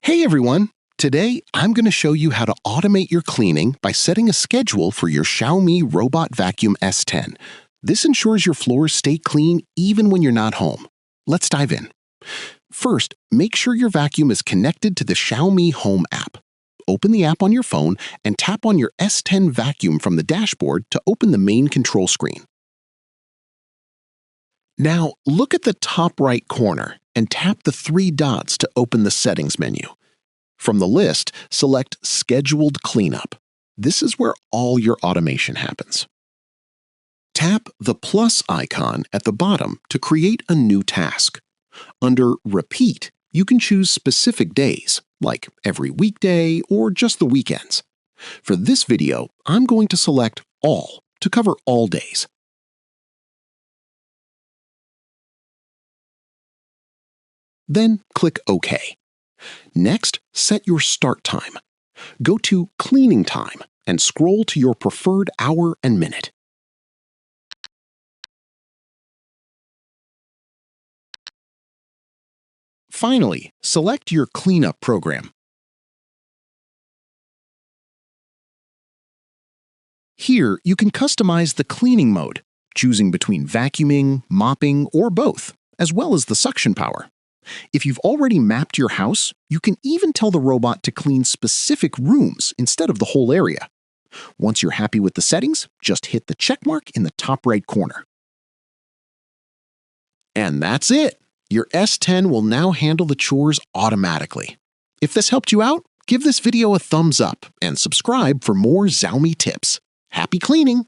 Hey everyone! Today, I'm going to show you how to automate your cleaning by setting a schedule for your Xiaomi Robot Vacuum S10. This ensures your floors stay clean even when you're not home. Let's dive in. First, make sure your vacuum is connected to the Xiaomi Home app. Open the app on your phone and tap on your S10 vacuum from the dashboard to open the main control screen. Now, look at the top right corner and tap the three dots to open the settings menu. From the list, select Scheduled Cleanup. This is where all your automation happens. Tap the plus icon at the bottom to create a new task. Under Repeat, you can choose specific days, like every weekday or just the weekends. For this video, I'm going to select All to cover all days. Then click OK. Next, set your start time. Go to Cleaning Time and scroll to your preferred hour and minute. Finally, select your cleanup program. Here, you can customize the cleaning mode, choosing between vacuuming, mopping, or both, as well as the suction power. If you've already mapped your house, you can even tell the robot to clean specific rooms instead of the whole area. Once you're happy with the settings, just hit the check mark in the top right corner. And that's it! Your S10 will now handle the chores automatically. If this helped you out, give this video a thumbs up and subscribe for more Xiaomi tips. Happy cleaning!